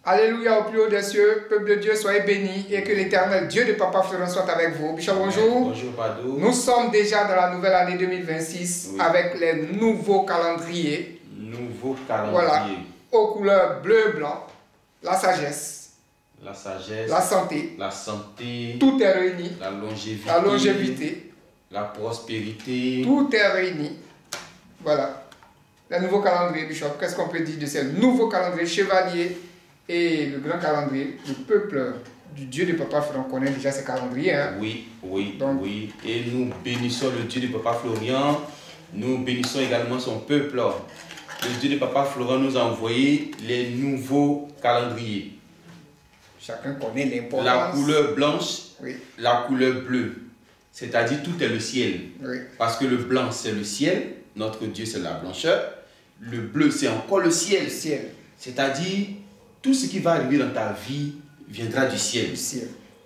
Alléluia au plus haut des cieux, peuple de Dieu, soyez bénis et que l'éternel Dieu de Papa Florent soit avec vous. Bishop, bonjour. Bonjour, Pado. Nous sommes déjà dans la nouvelle année 2026 avec les nouveaux calendriers. Voilà, aux couleurs bleu, blanc, la sagesse, la santé, tout est réuni. La longévité, la prospérité, tout est réuni. Voilà, le nouveau calendrier, Bishop. Qu'est-ce qu'on peut dire de ce nouveau calendrier chevalier et le grand calendrier? Le peuple du Dieu de Papa Florian connaît déjà ces calendriers. Hein? Oui. Et nous bénissons le Dieu de Papa Florian. Nous bénissons également son peuple. Le Dieu de Papa Florian nous a envoyé les nouveaux calendriers. Chacun connaît l'importance. La couleur blanche, la couleur bleue. C'est-à-dire tout est le ciel. Parce que le blanc c'est le ciel, notre Dieu c'est la blancheur. Le bleu c'est encore le ciel. C'est-à-dire tout ce qui va arriver dans ta vie viendra du ciel.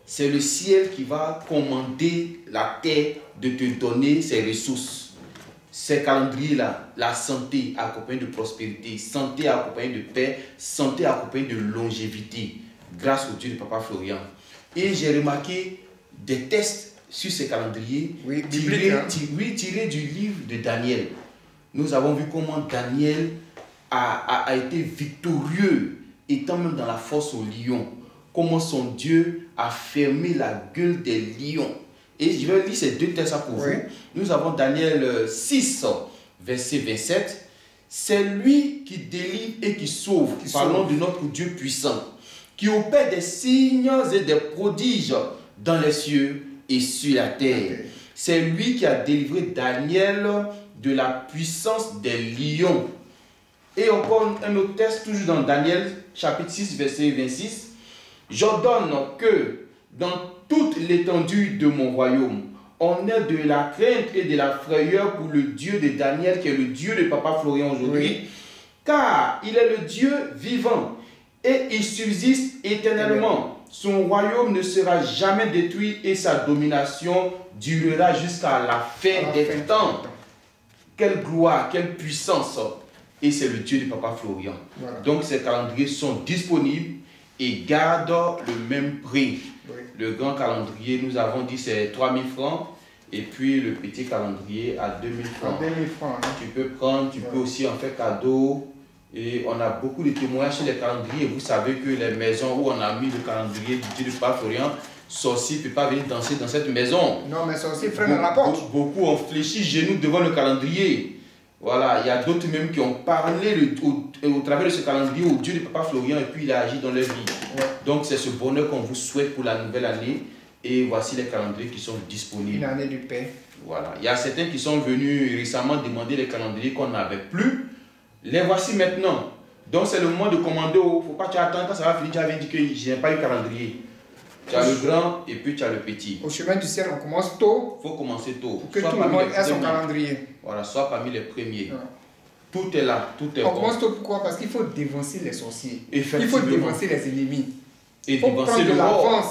C'est le ciel qui va commander la terre de te donner ses ressources. Ces calendriers-là, la santé accompagnée de prospérité, santé accompagnée de paix, santé accompagnée de longévité, grâce au Dieu de Papa Florian. Et j'ai remarqué des tests sur ces calendriers tirés du livre de Daniel. Nous avons vu comment Daniel a été victorieux, étant même dans la fosse aux lions. Comment son Dieu a fermé la gueule des lions. Et je vais lire ces deux textes pour vous. Nous avons Daniel 6, verset 27. C'est lui qui délivre et qui sauve. Parlons de notre Dieu puissant, qui opère des signes et des prodiges dans les cieux et sur la terre. C'est lui qui a délivré Daniel de la puissance des lions. Et encore un autre texte, toujours dans Daniel, chapitre 6, verset 26. J'ordonne que dans toute l'étendue de mon royaume, on ait de la crainte et de la frayeur pour le Dieu de Daniel, qui est le Dieu de Papa Florian aujourd'hui, car il est le Dieu vivant et il subsiste éternellement. Son royaume ne sera jamais détruit et sa domination durera jusqu'à la fin des temps. Quelle gloire, quelle puissance! Et c'est le Dieu de Papa Florian. Donc ces calendriers sont disponibles et gardent le même prix. Le grand calendrier, nous avons dit, c'est 3000 francs. Et puis le petit calendrier à 2000 francs. Tu peux prendre, tu peux aussi en faire cadeau. Et on a beaucoup de témoignages sur les calendriers. Vous savez que les maisons où on a mis le calendrier du Dieu de Papa Florian, sorcier ne peut pas venir danser dans cette maison. Non, mais sorcier freine à la porte. Beaucoup ont fléchi genoux devant le calendrier. Voilà, il y a d'autres même qui ont parlé au travers de ce calendrier au Dieu de Papa Florian et puis il a agi dans leur vie. Donc c'est ce bonheur qu'on vous souhaite pour la nouvelle année. Et voici les calendriers qui sont disponibles. Une année de paix. Voilà, il y a certains qui sont venus récemment demander les calendriers qu'on n'avait plus. Les voici maintenant. Donc c'est le moment de commander. Il ne faut pas que tu attends quand ça va finir. Tu avais dit que je n'ai pas eu calendrier. Tu as le grand et puis tu as le petit. Au chemin du ciel, on commence tôt. Il faut commencer tôt. Pour que tout le monde ait son calendrier. Voilà, soit parmi les premiers. Tout est là, tout est bon. On commence tôt pourquoi? Parce qu'il faut dévancer les sorciers. Il faut dévancer les ennemis. Et dévancer le roi.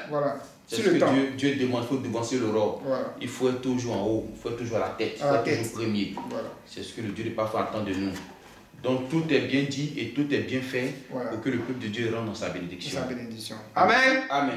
Voilà. C'est ce que Dieu demande, il faut dévancer l'aurore. Il faut être toujours en haut, il faut être toujours à la tête, il faut être toujours premier. C'est ce que le Dieu de Papa attend de nous. Donc tout est bien dit et tout est bien fait pour que le peuple de Dieu rentre dans sa bénédiction. Amen. Amen.